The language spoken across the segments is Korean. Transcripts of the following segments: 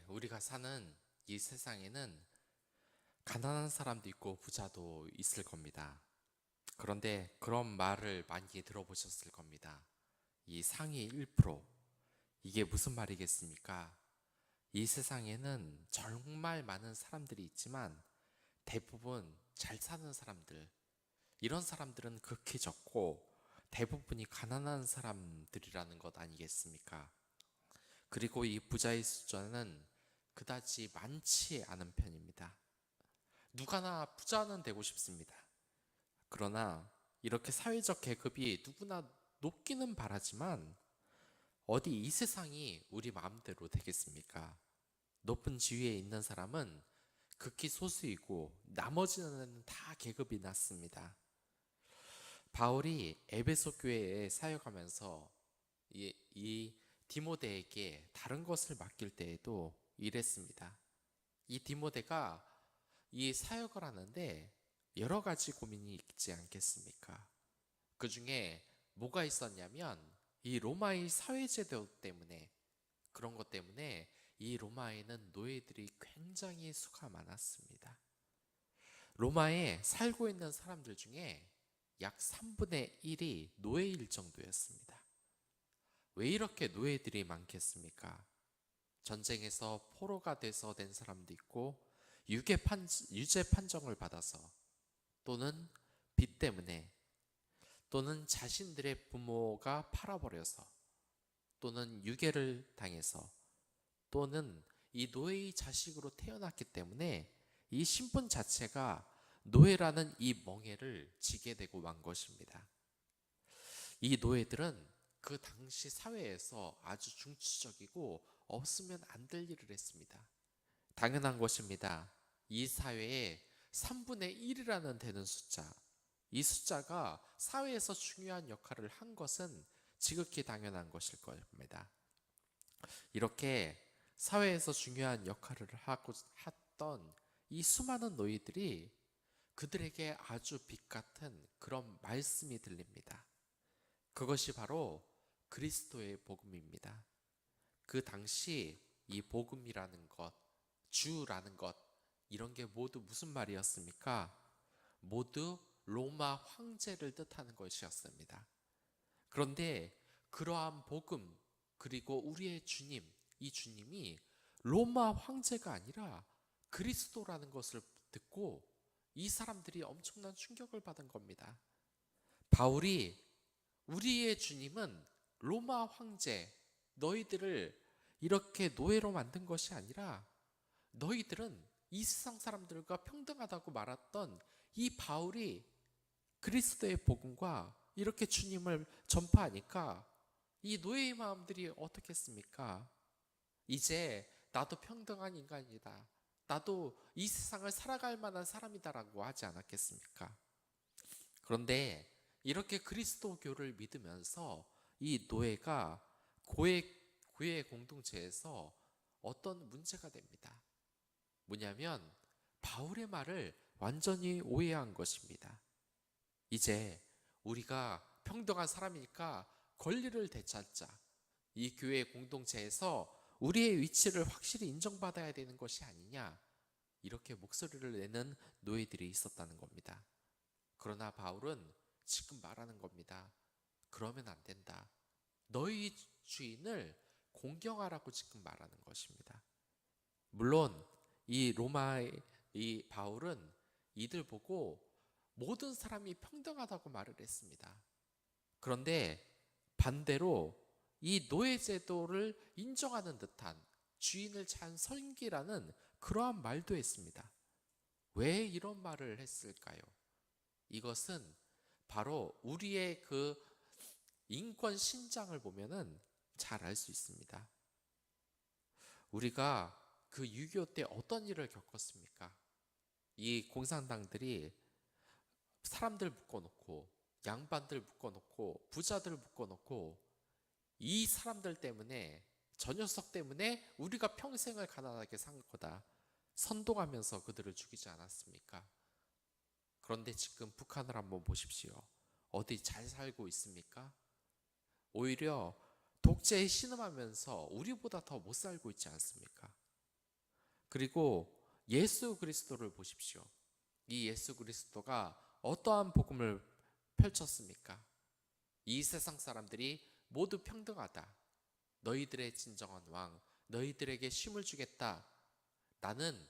우리가 사는 이 세상에는 가난한 사람도 있고 부자도 있을 겁니다. 그런데 그런 말을 많이 들어보셨을 겁니다. 이 상위 1%. 이게 무슨 말이겠습니까? 이 세상에는 정말 많은 사람들이 있지만 대부분 잘 사는 사람들, 이런 사람들은 극히 적고 대부분이 가난한 사람들이라는 것 아니겠습니까? 그리고 이 부자의 숫자는 그다지 많지 않은 편입니다. 누구나 부자는 되고 싶습니다. 그러나 이렇게 사회적 계급이 누구나 높기는 바라지만 어디 이 세상이 우리 마음대로 되겠습니까? 높은 지위에 있는 사람은 극히 소수이고 나머지는 다 계급이 낮습니다. 바울이 에베소 교회에 사역하면서 이 디모데에게 다른 것을 맡길 때에도 이랬습니다. 이 디모데가 이 사역을 하는데 여러 가지 고민이 있지 않겠습니까? 그 중에 뭐가 있었냐면 이 로마의 사회제도 때문에, 그런 것 때문에 이 로마에는 노예들이 굉장히 수가 많았습니다. 로마에 살고 있는 사람들 중에 약 3분의 1이 노예일 정도였습니다. 왜 이렇게 노예들이 많겠습니까? 전쟁에서 포로가 돼서 된 사람도 있고 유죄 판정을 받아서, 또는 빚 때문에, 또는 자신들의 부모가 팔아버려서, 또는 유괴를 당해서, 또는 이 노예의 자식으로 태어났기 때문에 이 신분 자체가 노예라는 이 멍에를 지게 되고 만 것입니다. 이 노예들은 그 당시 사회에서 아주 중추적이고 없으면 안 될 일을 했습니다. 당연한 것입니다. 이 사회에 3분의 1이라는 되는 숫자, 이 숫자가 사회에서 중요한 역할을 한 것은 지극히 당연한 것일 겁니다. 이렇게 사회에서 중요한 역할을 하고 했던 이 수많은 노예들이 그들에게 아주 빛 같은 그런 말씀이 들립니다. 그것이 바로 그리스도의 복음입니다. 그 당시 이 복음이라는 것, 주라는 것, 이런 게 모두 무슨 말이었습니까? 모두 로마 황제를 뜻하는 것이었습니다. 그런데 그러한 복음, 그리고 우리의 주님, 이 주님이 로마 황제가 아니라 그리스도라는 것을 듣고 이 사람들이 엄청난 충격을 받은 겁니다. 바울이 우리의 주님은 로마 황제, 너희들을 이렇게 노예로 만든 것이 아니라 너희들은 이 세상 사람들과 평등하다고 말했던 이 바울이 그리스도의 복음과 이렇게 주님을 전파하니까 이 노예의 마음들이 어떻겠습니까? 이제 나도 평등한 인간이다. 나도 이 세상을 살아갈 만한 사람이다라고 하지 않았겠습니까? 그런데 이렇게 그리스도교를 믿으면서 이 노예가 교회 공동체에서 어떤 문제가 됩니다. 뭐냐면 바울의 말을 완전히 오해한 것입니다. 이제 우리가 평등한 사람이니까 권리를 되찾자. 이 교회 공동체에서 우리의 위치를 확실히 인정받아야 되는 것이 아니냐. 이렇게 목소리를 내는 노예들이 있었다는 겁니다. 그러나 바울은 지금 말하는 겁니다. 그러면 안 된다. 너희 주인을 공경하라고 지금 말하는 것입니다. 물론 이 로마의 이 바울은 이들 보고 모든 사람이 평등하다고 말을 했습니다. 그런데 반대로 이 노예 제도를 인정하는 듯한, 주인을 잘 섬기라는 그러한 말도 했습니다. 왜 이런 말을 했을까요? 이것은 바로 우리의 그 인권 신장을 보면은 잘 알 수 있습니다. 우리가 그 6.25 때 어떤 일을 겪었습니까? 이 공산당들이 사람들 묶어놓고, 양반들 묶어놓고, 부자들 묶어놓고, 이 사람들 때문에, 저 녀석 때문에 우리가 평생을 가난하게 산 거다 선동하면서 그들을 죽이지 않았습니까? 그런데 지금 북한을 한번 보십시오. 어디 잘 살고 있습니까? 오히려 독재에 신음하면서 우리보다 더 못 살고 있지 않습니까? 그리고 예수 그리스도를 보십시오. 이 예수 그리스도가 어떠한 복음을 펼쳤습니까? 이 세상 사람들이 모두 평등하다. 너희들의 진정한 왕, 너희들에게 쉼을 주겠다. 나는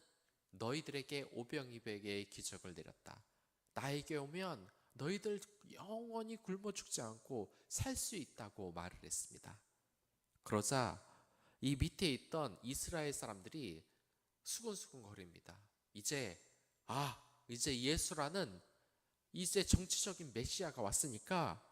너희들에게 오병이백의 기적을 내렸다. 나에게 오면 너희들 영원히 굶어 죽지 않고 살 수 있다고 말을 했습니다. 그러자 이 밑에 있던 이스라엘 사람들이 수근수근 거립니다. 이제 예수라는 이제 정치적인 메시아가 왔으니까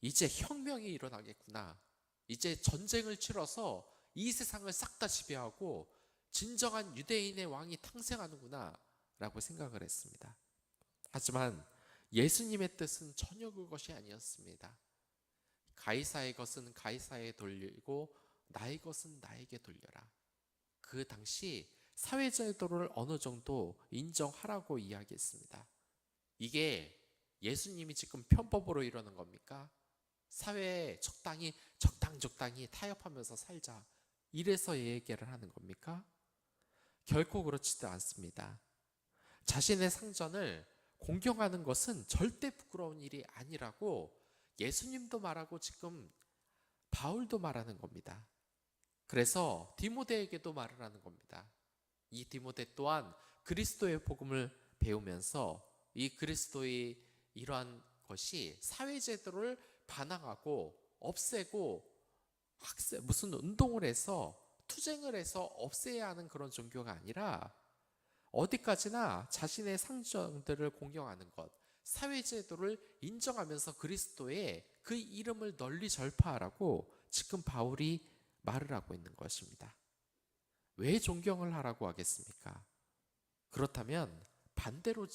이제 혁명이 일어나겠구나. 이제 전쟁을 치러서 이 세상을 싹 다 지배하고 진정한 유대인의 왕이 탄생하는구나 라고 생각을 했습니다. 하지만 예수님의 뜻은 전혀 그것이 아니었습니다. 가이사의 것은 가이사에 돌리고 나의 것은 나에게 돌려라. 그 당시 사회제도를 어느 정도 인정하라고 이야기했습니다. 이게 예수님이 지금 편법으로 이러는 겁니까? 사회에 적당히 타협하면서 살자, 이래서 얘기를 하는 겁니까? 결코 그렇지도 않습니다. 자신의 상전을 공경하는 것은 절대 부끄러운 일이 아니라고 예수님도 말하고 지금 바울도 말하는 겁니다. 그래서 디모데에게도 말을 하는 겁니다. 이 디모데 또한 그리스도의 복음을 배우면서 이 그리스도의 이러한 것이 사회제도를 반항하고 없애고 무슨 운동을 해서 투쟁을 해서 없애야 하는 그런 종교가 아니라 어디까지나 자신의 상정들을 공경하는 것, 사회제도를 인정하면서 그리스도의 그 이름을 널리 전파하라고 지금 바울이 말을 하고 있는 것입니다. 왜 존경을 하라고 하겠습니까? 그렇다면 반대로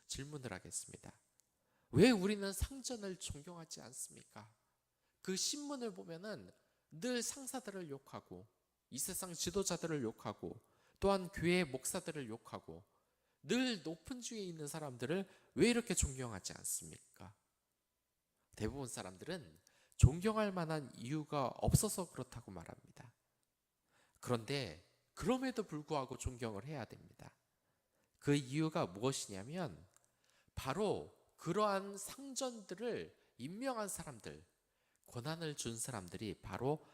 질문을 하겠습니다. 왜 우리는 상전을 존경하지 않습니까? 그 신문을 보면은 늘 상사들을 욕하고 이 세상 지도자들을 욕하고 또한 교회 목사들을 욕하고 늘 높은 주위에 있는 사람들을 왜 이렇게 존경하지 않습니까? 대부분 사람들은 존경할 만한 이유가 없어서 그렇다고 말합니다. 그런데 그럼에도 불구하고 존경을 해야 됩니다. 그 이유가 무엇이냐면 바로 그러한 상전들을 임명한 사람들, 권한을 준 사람들이 바로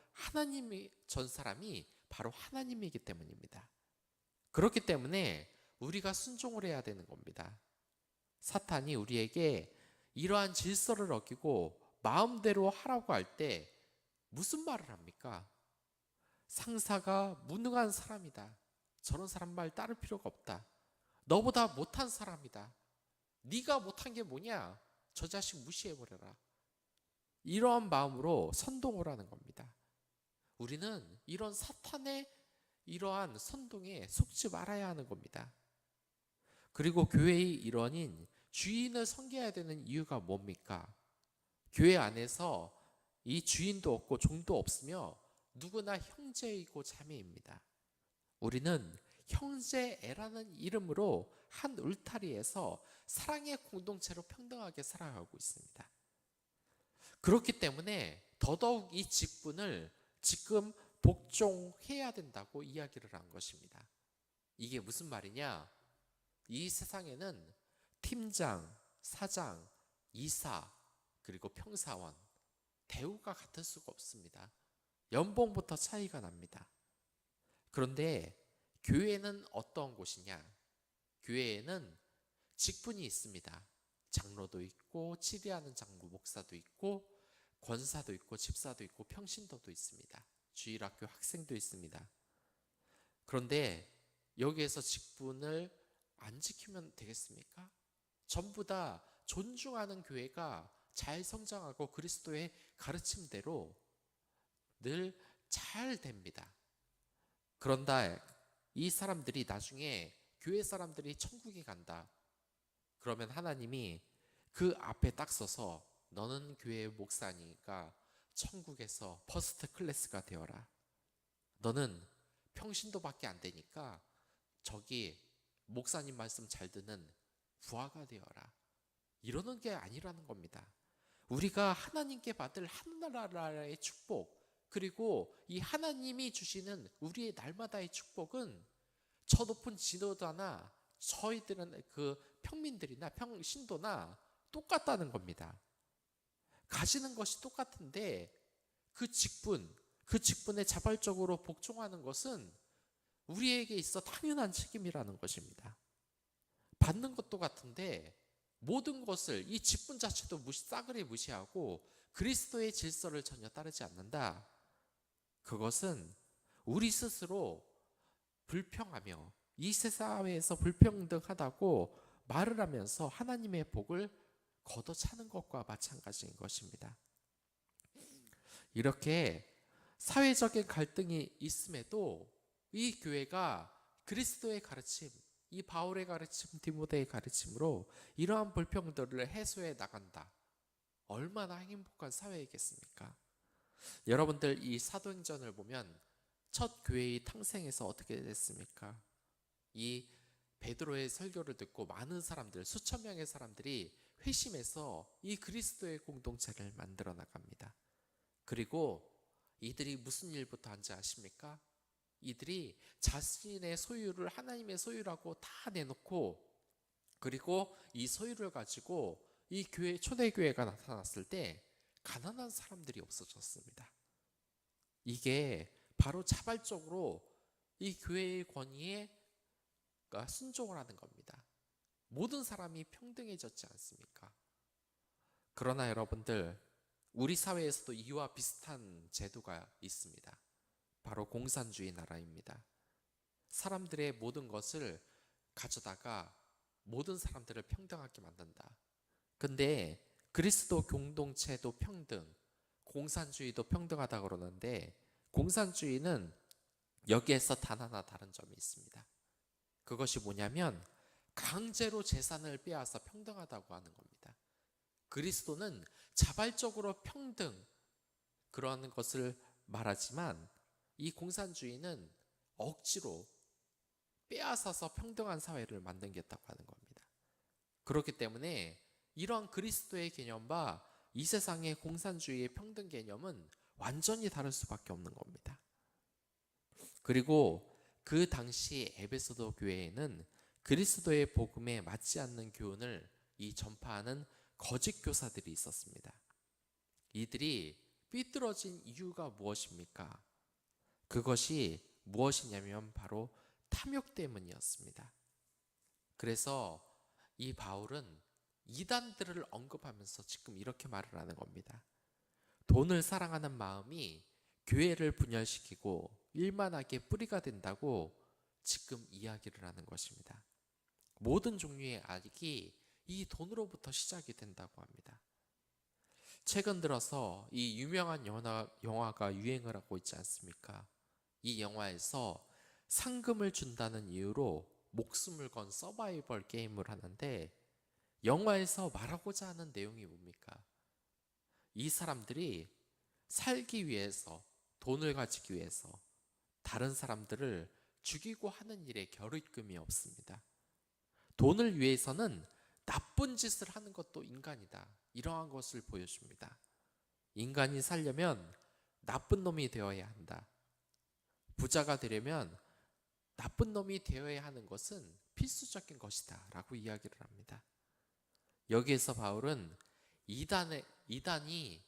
전 사람이 바로 하나님이기 때문입니다. 그렇기 때문에 우리가 순종을 해야 되는 겁니다. 사탄이 우리에게 이러한 질서를 어기고 마음대로 하라고 할 때 무슨 말을 합니까? 상사가 무능한 사람이다. 저런 사람 말 따를 필요가 없다. 너보다 못한 사람이다. 네가 못한 게 뭐냐? 저 자식 무시해버려라. 이러한 마음으로 선동을 하는 겁니다. 우리는 이런 사탄의 이러한 선동에 속지 말아야 하는 겁니다. 그리고 교회의 일원인 주인을 섬겨야 되는 이유가 뭡니까? 교회 안에서 이 주인도 없고 종도 없으며 누구나 형제이고 자매입니다. 우리는 형제애라는 이름으로 한 울타리에서 사랑의 공동체로 평등하게 살아가고 있습니다. 그렇기 때문에 더더욱 이 직분을 지금 복종해야 된다고 이야기를 한 것입니다. 이게 무슨 말이냐? 이 세상에는 팀장, 사장, 이사, 그리고 평사원, 대우가 같을 수가 없습니다. 연봉부터 차이가 납니다. 그런데 교회는 어떤 곳이냐? 교회에는 직분이 있습니다. 장로도 있고, 치리하는 장로 목사도 있고, 권사도 있고, 집사도 있고, 평신도도 있습니다. 주일학교 학생도 있습니다. 그런데 여기에서 직분을 안 지키면 되겠습니까? 전부 다 존중하는 교회가 잘 성장하고 그리스도의 가르침대로 늘 잘 됩니다. 그런데 이 사람들이 나중에 교회 사람들이 천국에 간다. 그러면 하나님이 그 앞에 딱 서서 너는 교회 목사니까 천국에서 퍼스트 클래스가 되어라. 너는 평신도밖에 안 되니까 저기 목사님 말씀 잘 듣는 부하가 되어라. 이러는 게 아니라는 겁니다. 우리가 하나님께 받을 하늘나라의 축복, 그리고 이 하나님이 주시는 우리의 날마다의 축복은 저 높은 지도자나 저희들은 그 평민들이나 신도나 똑같다는 겁니다. 가지는 것이 똑같은데 그 직분에 자발적으로 복종하는 것은 우리에게 있어 당연한 책임이라는 것입니다. 받는 것도 같은데 모든 것을 이 직분 자체도 싸그리 무시하고 그리스도의 질서를 전혀 따르지 않는다. 그것은 우리 스스로 불평하며 이 세상에서 불평등하다고 말을 하면서 하나님의 복을 걷어차는 것과 마찬가지인 것입니다. 이렇게 사회적인 갈등이 있음에도 이 교회가 그리스도의 가르침, 이 바울의 가르침, 디모데의 가르침으로 이러한 불평들을 해소해 나간다. 얼마나 행복한 사회이겠습니까? 여러분들 이 사도행전을 보면 첫 교회의 탄생에서 어떻게 됐습니까? 이 베드로의 설교를 듣고 많은 사람들, 수천 명의 사람들이 회심해서 이 그리스도의 공동체를 만들어 나갑니다. 그리고 이들이 무슨 일부터 한지 아십니까? 이들이 자신의 소유를 하나님의 소유라고 다 내놓고, 그리고 이 소유를 가지고 이 교회, 초대교회가 나타났을 때 가난한 사람들이 없어졌습니다. 이게 바로 자발적으로 이 교회의 권위에 순종을 하는 겁니다. 모든 사람이 평등해졌지 않습니까? 그러나 여러분들, 우리 사회에서도 이와 비슷한 제도가 있습니다. 바로 공산주의 나라입니다. 사람들의 모든 것을 가져다가 모든 사람들을 평등하게 만든다. 근데 그리스도 공동체도 평등, 공산주의도 평등하다 그러는데 공산주의는 여기에서 단 하나 다른 점이 있습니다. 그것이 뭐냐면 강제로 재산을 빼앗아 평등하다고 하는 겁니다. 그리스도는 자발적으로 평등, 그러한 것을 말하지만 이 공산주의는 억지로 빼앗아서 평등한 사회를 만들겠다고 하는 겁니다. 그렇기 때문에 이러한 그리스도의 개념과 이 세상의 공산주의의 평등 개념은 완전히 다를 수밖에 없는 겁니다. 그리고 그 당시 에베소도 교회에는 그리스도의 복음에 맞지 않는 교훈을 전파하는 거짓 교사들이 있었습니다. 이들이 삐뚤어진 이유가 무엇입니까? 그것이 무엇이냐면 바로 탐욕 때문이었습니다. 그래서 이 바울은 이단들을 언급하면서 지금 이렇게 말을 하는 겁니다. 돈을 사랑하는 마음이 교회를 분열시키고 일만하게 뿌리가 된다고 지금 이야기를 하는 것입니다. 모든 종류의 악이 이 돈으로부터 시작이 된다고 합니다. 최근 들어서 이 유명한 영화가 유행을 하고 있지 않습니까? 이 영화에서 상금을 준다는 이유로 목숨을 건 서바이벌 게임을 하는데, 영화에서 말하고자 하는 내용이 뭡니까? 이 사람들이 살기 위해서, 돈을 가지기 위해서 다른 사람들을 죽이고 하는 일에 겨루임이 없습니다. 돈을 위해서는 나쁜 짓을 하는 것도 인간이다, 이러한 것을 보여줍니다. 인간이 살려면 나쁜 놈이 되어야 한다. 부자가 되려면 나쁜 놈이 되어야 하는 것은 필수적인 것이다 라고 이야기를 합니다. 여기에서 바울은 이단이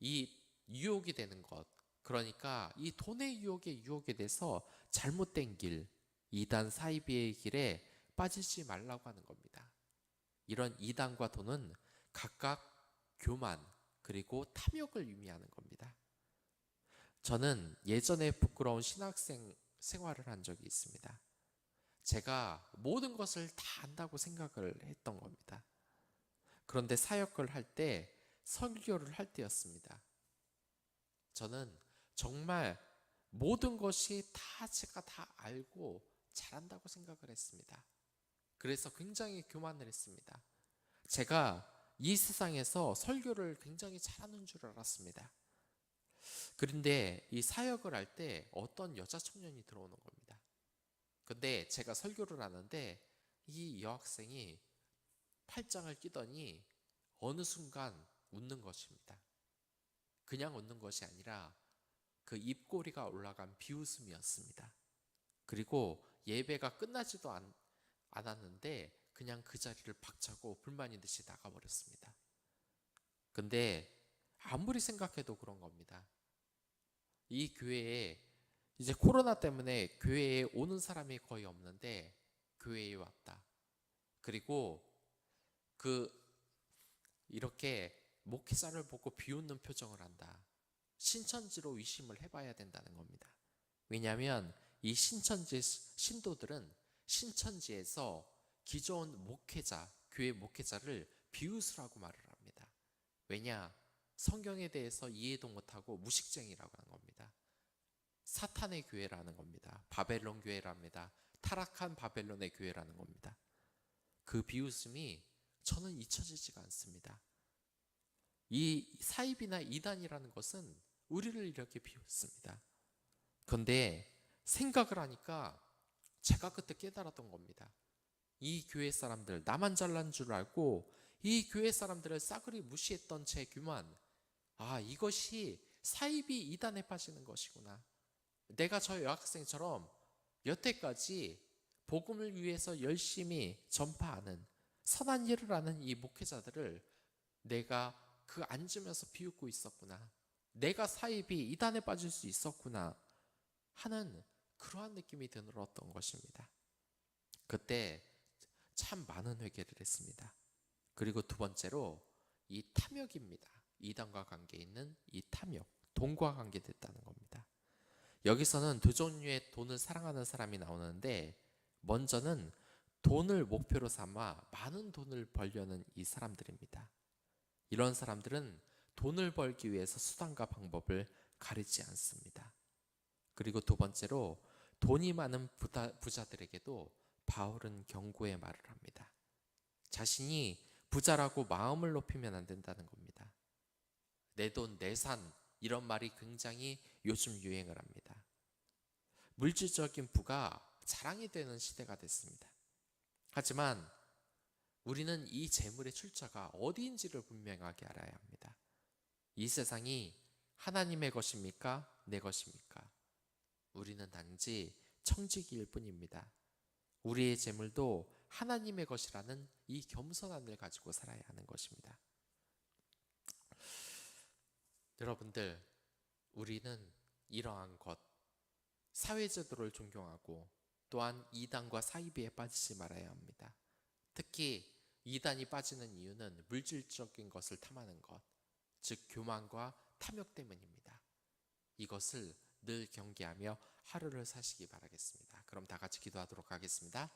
이 유혹이 되는 것, 그러니까 이 돈의 유혹에 대해서 잘못된 길, 이단 사이비의 길에 빠지지 말라고 하는 겁니다. 이런 이단과 돈은 각각 교만 그리고 탐욕을 의미하는 겁니다. 저는 예전에 부끄러운 신학생 생활을 한 적이 있습니다. 제가 모든 것을 다 안다고 생각을 했던 겁니다. 그런데 사역을 할 때, 설교를 할 때였습니다. 저는 정말 모든 것이 다 제가 다 알고 잘한다고 생각을 했습니다. 그래서 굉장히 교만을 했습니다. 제가 이 세상에서 설교를 굉장히 잘하는 줄 알았습니다. 그런데 이 사역을 할 때 어떤 여자 청년이 들어오는 겁니다. 근데 제가 설교를 하는데 이 여학생이 팔짱을 끼더니 어느 순간 웃는 것입니다. 그냥 웃는 것이 아니라 그 입꼬리가 올라간 비웃음이었습니다. 그리고 예배가 끝나지도 않았는데 그냥 그 자리를 박차고 불만이 듯이 나가버렸습니다. 근데 아무리 생각해도 그런 겁니다. 이 교회에 이제 코로나 때문에 교회에 오는 사람이 거의 없는데 교회에 왔다. 그리고 그 이렇게 목회자를 보고 비웃는 표정을 한다. 신천지로 의심을 해봐야 된다는 겁니다. 왜냐하면 이 신천지 신도들은 신천지에서 기존 목회자, 교회 목회자를 비웃으라고 말을 합니다. 왜냐? 성경에 대해서 이해도 못하고 무식쟁이라고 하는 겁니다. 사탄의 교회라는 겁니다. 바벨론 교회랍니다. 타락한 바벨론의 교회라는 겁니다. 그 비웃음이 저는 잊혀지지가 않습니다. 이 사입이나 이단이라는 것은 우리를 이렇게 비웃습니다. 그런데 생각을 하니까 제가 그때 깨달았던 겁니다. 이 교회 사람들, 나만 잘난 줄 알고 이 교회 사람들을 싸그리 무시했던 제 교만, 이것이 사입이 이단에 빠지는 것이구나. 내가 저 여학생처럼 여태까지 복음을 위해서 열심히 전파하는 선한 일을 하는 이 목회자들을 내가 그 앉으면서 비웃고 있었구나. 내가 사입이 이단에 빠질 수 있었구나 하는 그러한 느낌이 들었던 것입니다. 그때 참 많은 회개를 했습니다. 그리고 두 번째로 이 탐욕입니다. 이단과 관계 있는 이 탐욕, 돈과 관계됐다는 겁니다. 여기서는 두 종류의 돈을 사랑하는 사람이 나오는데, 먼저는 돈을 목표로 삼아 많은 돈을 벌려는 이 사람들입니다. 이런 사람들은 돈을 벌기 위해서 수단과 방법을 가리지 않습니다. 그리고 두 번째로 돈이 많은 부자들에게도 바울은 경고의 말을 합니다. 자신이 부자라고 마음을 높이면 안 된다는 겁니다. 내 돈, 내 산, 이런 말이 굉장히 요즘 유행을 합니다. 물질적인 부가 자랑이 되는 시대가 됐습니다. 하지만 우리는 이 재물의 출처가 어디인지를 분명하게 알아야 합니다. 이 세상이 하나님의 것입니까? 내 것입니까? 우리는 단지 청지기일 뿐입니다. 우리의 재물도 하나님의 것이라는 이 겸손함을 가지고 살아야 하는 것입니다. 여러분들, 우리는 이러한 것, 사회제도를 존경하고 또한 이단과 사이비에 빠지지 말아야 합니다. 특히 이단이 빠지는 이유는 물질적인 것을 탐하는 것, 즉 교만과 탐욕 때문입니다. 이것을 늘 경계하며 하루를 사시기 바라겠습니다. 그럼 다 같이 기도하도록 하겠습니다.